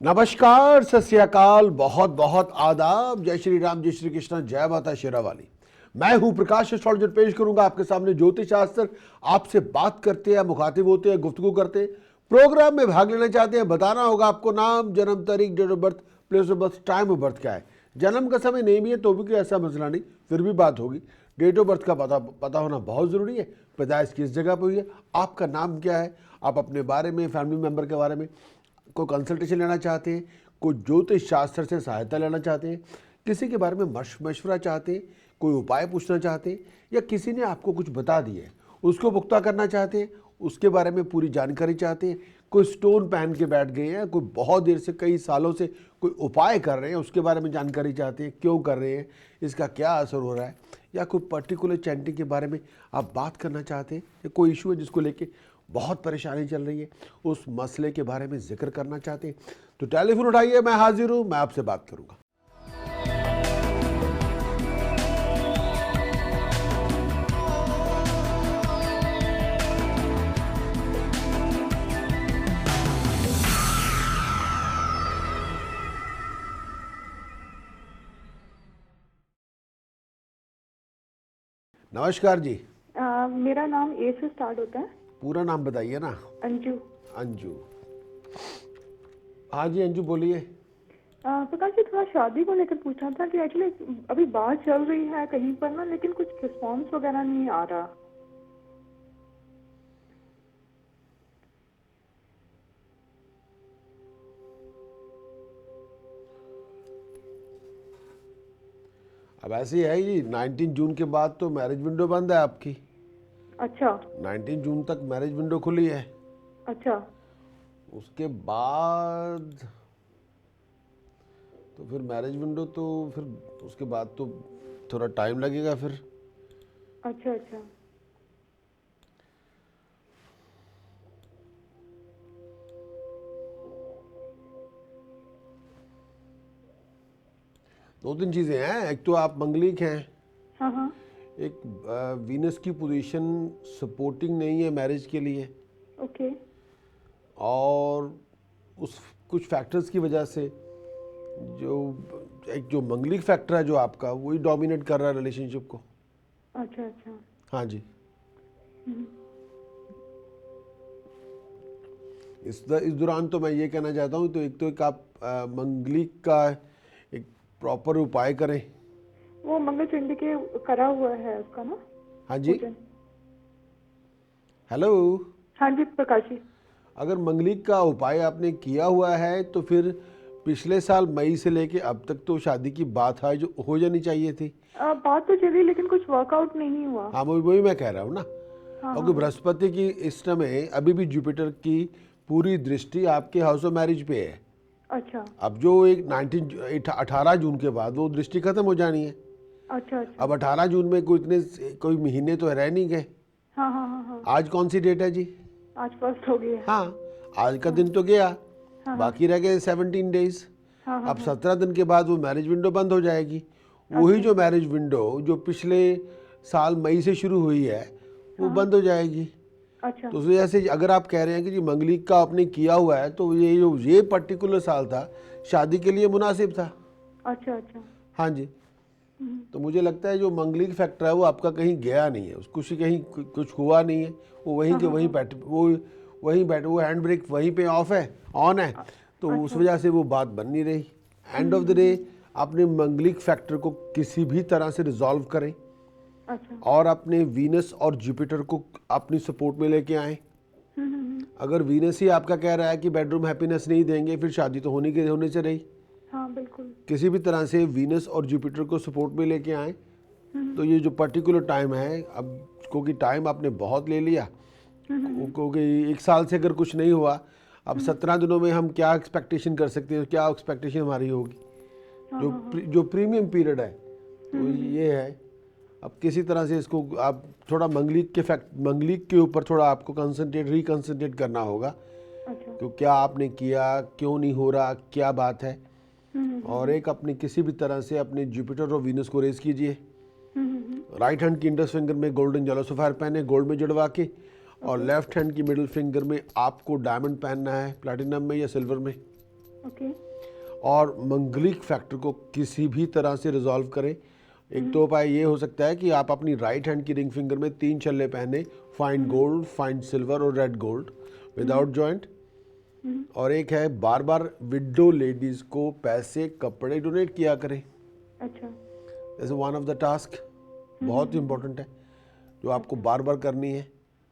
नमस्कार, सत श्री अकाल, बहुत बहुत आदाब। जय श्री राम, जय श्री कृष्ण, जय माता शेरावाली। मैं हूं प्रकाश एस्ट्रोलॉजर, पेश करूंगा आपके सामने ज्योतिष शास्त्र। आपसे बात करते हैं, मुखातिब होते हैं, गुफ्तगू करते हैं। प्रोग्राम में भाग लेना चाहते हैं, बताना होगा आपको नाम, जन्म तारीख, date of birth, place of birth, time of birth क्या है। जन्म का समय नहीं भी है तो भी कोई ऐसा मसला नहीं, फिर भी बात होगी। डेट ऑफ बर्थ का पता होना बहुत ज़रूरी है। पैदाइश किस जगह पर हुई है, आपका नाम क्या है, आप अपने बारे में, फैमिली मेम्बर के बारे में कोई कंसल्टेशन लेना चाहते हैं, कोई ज्योतिष शास्त्र से सहायता लेना चाहते हैं, किसी के बारे में मशवरा चाहते हैं, कोई उपाय पूछना चाहते हैं, या किसी ने आपको कुछ बता दिया है उसको पुख्ता करना चाहते हैं, उसके बारे में पूरी जानकारी चाहते हैं, कोई स्टोन पहन के बैठ गए हैं, कोई बहुत देर से कई सालों से कोई उपाय कर रहे हैं उसके बारे में जानकारी चाहते हैं, क्यों कर रहे हैं, इसका क्या असर हो रहा है, या कोई पर्टिकुलर चैंटिंग के बारे में आप बात करना चाहते हैं, या कोई इशू है जिसको लेके बहुत परेशानी चल रही है, उस मसले के बारे में जिक्र करना चाहते हैं, तो टेलीफोन उठाइए, मैं हाजिर हूं, मैं आपसे बात करूंगा। नमस्कार जी। मेरा नाम ए से स्टार्ट होता है। पूरा नाम बताइए ना। अंजू। अंजू। हाँ जी अंजू, बोलिए। प्रकाश जी, थोड़ा शादी को लेकर पूछना था कि एक्चुअली अभी बात चल रही है कहीं पर ना, लेकिन कुछ रिस्पॉन्स वगैरह नहीं आ रहा। अब ऐसे ही है जी, 19 जून के बाद तो मैरिज विंडो बंद है आपकी। अच्छा। 19 जून तक मैरिज विंडो खुली है। अच्छा। उसके बाद तो फिर मैरिज विंडो, तो फिर उसके बाद तो थोड़ा टाइम लगेगा फिर। अच्छा। अच्छा। दो तीन चीज़ें हैं, एक तो आप मंगलिक हैं, हाँ हाँ। एक वीनस की पोजीशन सपोर्टिंग नहीं है मैरिज के लिए, ओके। और उस कुछ फैक्टर्स की वजह से जो एक जो मंगलिक फैक्टर है जो आपका, वही डोमिनेट कर रहा है रिलेशनशिप को। अच्छा। अच्छा। हाँ जी। हम्म। इस दौरान तो मैं ये कहना चाहता हूँ, तो एक आप मंगलिक का एक प्रॉपर उपाय करें। वो मंगल चंडी के करा हुआ है उसका ना। हाँ जी। पूजन। हेलो। हाँ जी प्रकाश जी। अगर मंगलिक का उपाय आपने किया हुआ है तो फिर पिछले साल मई से लेके अब तक तो शादी की बात है जो हो जानी चाहिए थी। बात तो चली लेकिन कुछ वर्कआउट नहीं हुआ। हाँ, वही मैं कह रहा हूँ ना। हाँ क्योंकि हाँ। बृहस्पति की इस समय अभी भी जुपिटर की पूरी दृष्टि आपके हाउस ऑफ मैरिज पे है। अच्छा। अब जो एक 18 जून के बाद वो दृष्टि खत्म हो जानी है। अच्छा। अच्छा। अब 18 जून में कोई महीने तो रह नहीं गए। हाँ हाँ हाँ हाँ। आज कौन सी डेट है जी? आज फर्स्ट हो गई है। हाँ, आज का दिन तो गया, हाँ। बाकी रह गए 17 डेज। हाँ हाँ। अब 17 दिन के बाद वो मैरिज विंडो बंद हो जाएगी। वही जो मैरिज विंडो जो पिछले साल मई से शुरू हुई है वो बंद हो जाएगी। अच्छा। तो उस वजह से अगर आप कह रहे हैं कि जी मंगलिक का आपने किया हुआ है, तो ये पर्टिकुलर साल था शादी के लिए मुनासिब था। अच्छा। अच्छा। हाँ जी। तो मुझे लगता है जो मंगलिक फैक्टर है वो आपका कहीं गया नहीं है, कुछ कहीं कुछ हुआ नहीं है, वो वहीं के वहीं बैठे, वो हैंड ब्रेक वहीं पे ऑफ है, ऑन है, तो उस वजह से वो बात बन नहीं रही। एंड ऑफ द डे अपने मंगलिक फैक्टर को किसी भी तरह से रिजॉल्व करें। अच्छा। और अपने वीनस और जुपिटर को अपनी सपोर्ट में लेके आएँ। अगर वीनस ही आपका कह रहा है कि बेडरूम हैप्पीनेस नहीं देंगे, फिर शादी तो होने से रही। हाँ बिल्कुल। किसी भी तरह से वीनस और जुपिटर को सपोर्ट में लेके आए, तो ये जो पर्टिकुलर टाइम है, अब क्योंकि टाइम आपने बहुत ले लिया, क्योंकि एक साल से अगर कुछ नहीं हुआ, अब 17 दिनों में हम क्या एक्सपेक्टेशन कर सकते हैं, क्या एक्सपेक्टेशन हमारी होगी। जो प्रीमियम पीरियड है तो ये है। अब किसी तरह से इसको आप थोड़ा मंगलिक के ऊपर थोड़ा आपको रिकंसंट्रेट करना होगा। अच्छा। तो क्या आपने किया, क्यों नहीं हो रहा, क्या बात है। और एक अपने किसी भी तरह से अपने जुपिटर और वीनस को रेज कीजिए। राइट हैंड की इंडेक्स फिंगर में गोल्डन जेलो सफायर पहने गोल्ड में जड़वा के, और लेफ्ट हैंड की मिडिल फिंगर में आपको डायमंड पहनना है, प्लैटिनम में या सिल्वर में। ओके। और मंगलिक फैक्टर को किसी भी तरह से रिजॉल्व करें। एक तो उपाय ये हो सकता है कि आप अपनी राइट हैंड की रिंग फिंगर में 3 छल्ले पहने, फाइन गोल्ड, फाइन सिल्वर और रेड गोल्ड विदाउट जॉइंट। और एक है बार बार विडो लेडीज को पैसे कपड़े डोनेट किया करें। अच्छा। जैसे वन ऑफ द टास्क बहुत ही इंपॉर्टेंट है जो आपको बार बार करनी है।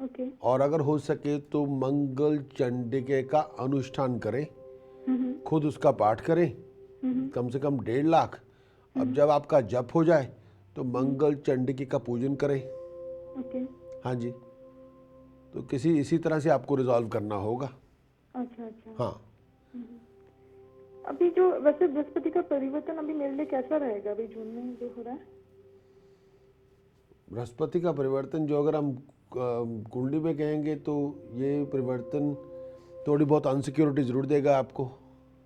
ओके। और अगर हो सके तो मंगल चंडिके का अनुष्ठान करें, खुद उसका पाठ करें, कम से कम 1.5 लाख। अब जब आपका जप हो जाए तो मंगल चंडिके का पूजन करें। ओके। हाँ जी, तो किसी इसी तरह से आपको रिजॉल्व करना होगा। अच्छा अच्छा। हाँ, अभी जो वैसे बृहस्पति का परिवर्तन अभी मेरे लिए कैसा रहेगा अभी जून में जो हो रहा है? बृहस्पति का परिवर्तन जो अगर हम कुंडली में कहेंगे तो ये परिवर्तन थोड़ी बहुत अनसिक्योरिटी ज़रूर देगा आपको।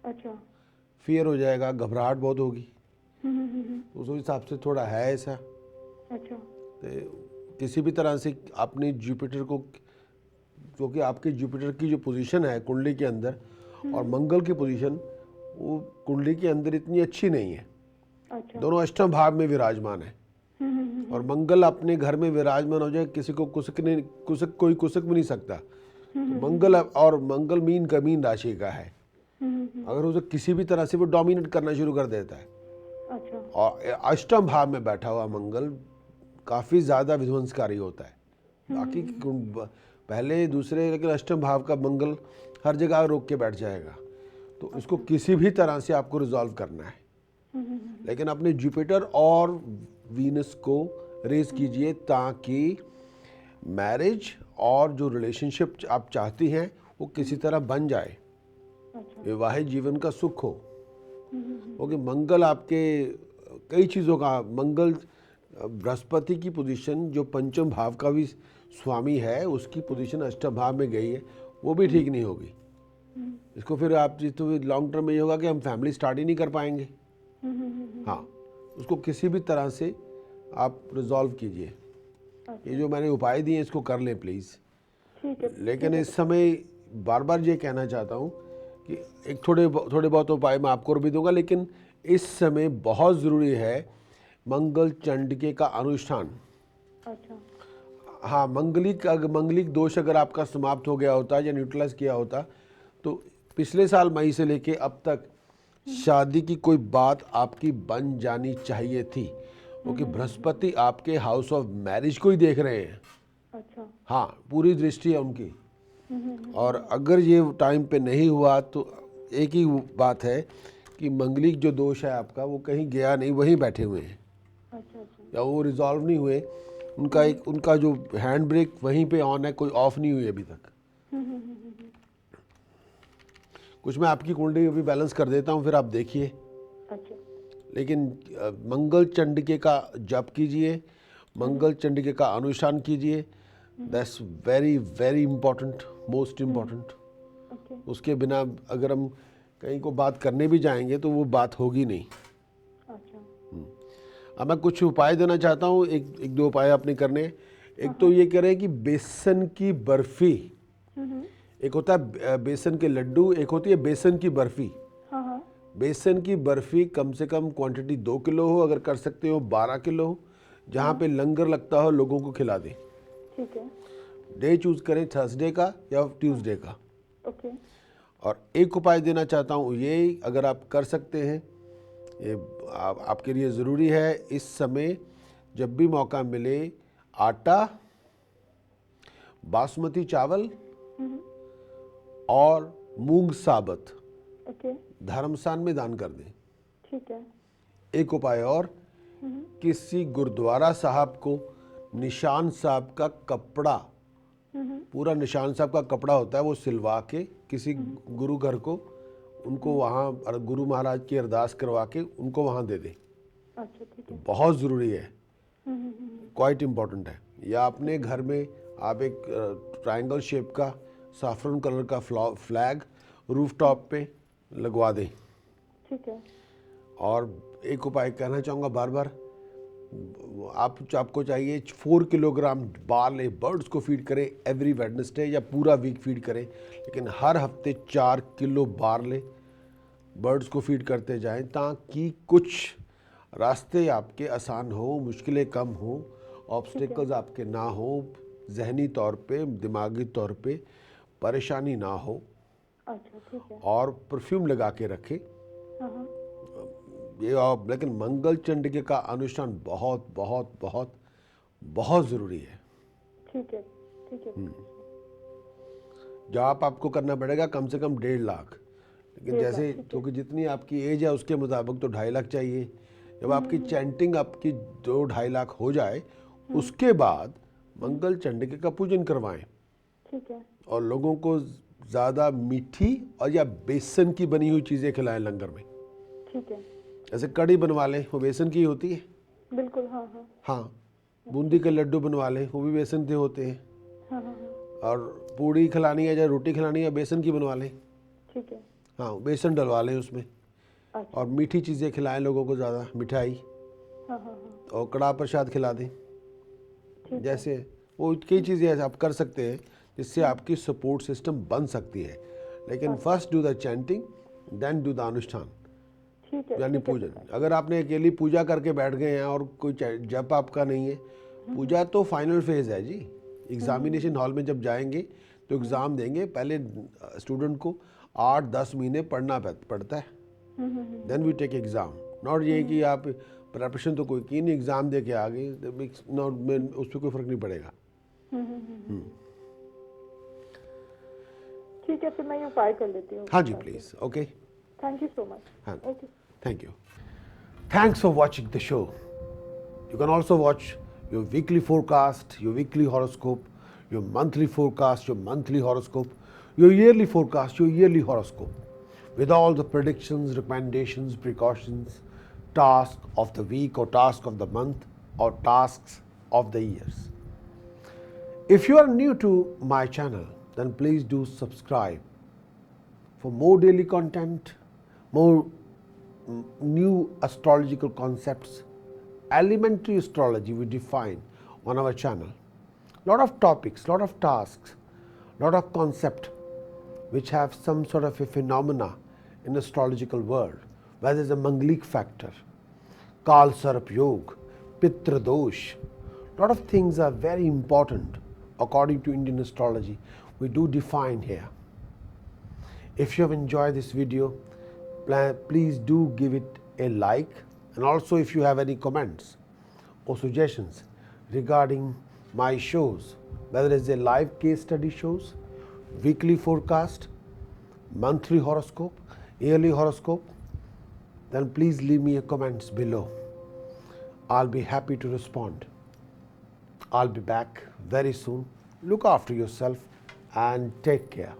अच्छा। फियर हो जाएगा, घबराहट बहुत होगी, हम्म। उस हिसाब से थोड़ा है ऐसा। अच्छा। तो किसी भी तरह से आपने जुपिटर को, क्योंकि आपके जुपिटर की जो पोजीशन है कुंडली के अंदर और मंगल की पोजीशन वो कुंडली के अंदर इतनी अच्छी नहीं है। अच्छा। दोनों अष्टम भाव में विराजमान है और मंगल अपने घर में विराजमान हो जाए किसी को कोई कुसक भी नहीं सकता। तो मंगल और मंगल मीन का मीन राशि का है, अगर उसे किसी भी तरह से वो डोमिनेट करना शुरू कर देता है। अच्छा। और अष्टम भाव में बैठा हुआ मंगल काफ़ी ज़्यादा विध्वंसकारी होता है। बाकी पहले दूसरे, लेकिन अष्टम भाव का मंगल हर जगह रोक के बैठ जाएगा। तो इसको किसी भी तरह से आपको रिजॉल्व करना है, लेकिन अपने जुपिटर और वीनस को रेज कीजिए ताकि मैरिज और जो रिलेशनशिप आप चाहती हैं वो किसी तरह बन जाए, अच्छा। वैवाहिक जीवन का सुख हो। क्योंकि मंगल आपके कई चीज़ों का, मंगल बृहस्पति की पोजीशन जो पंचम भाव का भी स्वामी है उसकी पोजीशन अष्टम भाव में गई है, वो भी ठीक नहीं होगी। इसको फिर आप तो लॉन्ग टर्म में ये होगा कि हम फैमिली स्टार्ट ही नहीं कर पाएंगे। हाँ, उसको किसी भी तरह से आप रिजॉल्व कीजिए। ये जो मैंने उपाय दिए इसको कर लें प्लीज़। ठीक है। लेकिन इस समय बार बार ये कहना चाहता हूँ कि एक थोड़े बहुत उपाय मैं आपको भी दूंगा, लेकिन इस समय बहुत ज़रूरी है मंगल चंडिके का अनुष्ठान। अच्छा। हाँ, मंगलिक दोष अगर आपका समाप्त हो गया होता या न्यूट्रलाइज किया होता तो पिछले साल मई से लेके अब तक शादी की कोई बात आपकी बन जानी चाहिए थी, क्योंकि बृहस्पति आपके हाउस ऑफ मैरिज को ही देख रहे हैं। अच्छा। हाँ, पूरी दृष्टि है उनकी। और अगर ये टाइम पे नहीं हुआ तो एक ही बात है कि मंगलिक जो दोष है आपका वो कहीं गया नहीं, वहीं बैठे हुए हैं अच्छा। अच्छा। या वो रिजॉल्व नहीं हुए। उनका जो हैंड ब्रेक वहीं पे ऑन है, कोई ऑफ नहीं हुई अभी तक। कुछ मैं आपकी कुंडली अभी बैलेंस कर देता हूँ, फिर आप देखिए। अच्छा। लेकिन मंगल चंडिके का जप कीजिए, मंगल चंडिके का अनुष्ठान कीजिए। That's very very important, most important. Okay. उसके बिना अगर हम कहीं को बात करने भी जाएंगे तो वो बात होगी नहीं। अच्छा। अब मैं कुछ उपाय देना चाहता हूँ, एक दो उपाय आपने करने। एक तो ये करें कि बेसन की बर्फी, एक होता है बेसन के लड्डू, एक होती है बेसन की बर्फी। हाँ हाँ। बेसन की बर्फी कम से कम क्वांटिटी 2 किलो हो, अगर कर सकते हो 12 किलो हो, जहाँ पे लंगर लगता हो लोगों को खिला दें। ठीक है। डे चूज करें थर्सडे का या ट्यूसडे का। ओके। और एक उपाय देना चाहता हूँ, ये अगर आप कर सकते हैं, ये आपके लिए ज़रूरी है इस समय जब भी मौका मिले, आटा, बासमती चावल और मूंग साबत ओके। धर्मस्थान में दान कर दें। ठीक है। एक उपाय और, किसी गुरुद्वारा साहब को निशान साहब का कपड़ा, पूरा निशान साहब का कपड़ा होता है, वो सिलवा के किसी गुरु घर को उनको वहाँ गुरु महाराज की अरदास करवा के उनको वहाँ दे दें। अच्छा। ठीक है। बहुत ज़रूरी है, क्वाइट इम्पॉर्टेंट है। या अपने घर में आप एक ट्रायंगल शेप का साफरन कलर का फ्लैग रूफ टॉप पे लगवा दें। ठीक है। और एक उपाय कहना चाहूँगा बार बार, आपको चाहिए 4 किलोग्राम बार्ले बर्ड्स को फीड करें एवरी वेडनेसडे या पूरा वीक फीड करें, लेकिन हर हफ्ते 4 किलो बार्ले बर्ड्स को फीड करते जाएं ताकि कुछ रास्ते आपके आसान हो, मुश्किलें कम हो, ऑब्स्टिकल्स आपके ना हो, जहनी तौर पे, दिमागी तौर पे परेशानी ना हो, अच्छा ठीक है। और परफ्यूम लगा के रखें हाँ हाँ ये। और लेकिन मंगल चंडिका का अनुष्ठान बहुत बहुत बहुत बहुत ज़रूरी है। ठीक है ठीक है। जाप आपको करना पड़ेगा कम से कम 1.5 लाख, लेकिन 1.5 जैसे लाख, ठीक है। क्योंकि जितनी आपकी एज है उसके मुताबिक तो 2.5 लाख चाहिए। जब आपकी चैंटिंग आपकी 2-2.5 लाख हो जाए उसके बाद मंगल चंडिका का पूजन करवाएं, ठीक है और लोगों को ज़्यादा मीठी और या बेसन की बनी हुई चीज़ें खिलाएं लंगर में। ठीक है। जैसे कड़ी बनवा लें, वो बेसन की होती है। बिल्कुल हाँ हाँ हाँ, बूंदी के लड्डू बनवा लें, वो भी बेसन के होते हैं। हाँ हाँ हाँ। और पूड़ी खिलानी है या रोटी खिलानी है, बेसन की बनवा लें। ठीक है। हाँ, बेसन डलवा लें उसमें। अच्छा और मीठी चीज़ें खिलाएं लोगों को, ज़्यादा मिठाई हाँ हाँ हाँ और कड़ाह प्रसाद खिला दें। ठीक है। जैसे वो कई चीज़ें ऐसे आप कर सकते हैं जिससे आपकी सपोर्ट सिस्टम बन सकती है। लेकिन first do the chanting, then do the अनुष्ठान ठीक है यानी ठीक है पूजन। प्रकाश। अगर आपने अकेली पूजा करके बैठ गए हैं और कोई जप आपका नहीं है, पूजा तो फाइनल फेज है जी। एग्जामिनेशन हॉल में जब जाएंगे तो एग्ज़ाम देंगे, पहले स्टूडेंट को 8-10 महीने पढ़ना पड़ता है, then we take exam. Not ये कि आप प्रिपरेशन तो कोई की नहीं, एग्ज़ाम दे के आ गए, नॉट में उस पर कोई फ़र्क नहीं पड़ेगा। ठीक है फिर मैं ये उपाय कर लेती हूँ। हाँ जी please, okay, thank you so much. हाँ, okay. Thank you. Thanks for watching the show. You can also watch your weekly forecast, your weekly horoscope, your monthly forecast, your monthly horoscope, your yearly forecast, your yearly horoscope, with all the predictions, recommendations, precautions, tasks of the week or task of the month or tasks of the years. If you are new to my channel, then please do subscribe for more daily content, more new astrological concepts, elementary astrology we define on our channel. Lot of topics, lot of tasks, lot of concept which have some sort of a phenomena in astrological world, whether it's a Manglik factor, Kal Sarp Yog, Pitra Dosh. Lot of things are very important according to Indian astrology. We do define here. If you have enjoyed this video, please do give it a like, and also if you have any comments or suggestions regarding my shows, whether it's a live case study shows, weekly forecast, monthly horoscope, yearly horoscope, then please leave me a comments below. I'll be happy to respond. I'll be back very soon. Look after yourself and take care.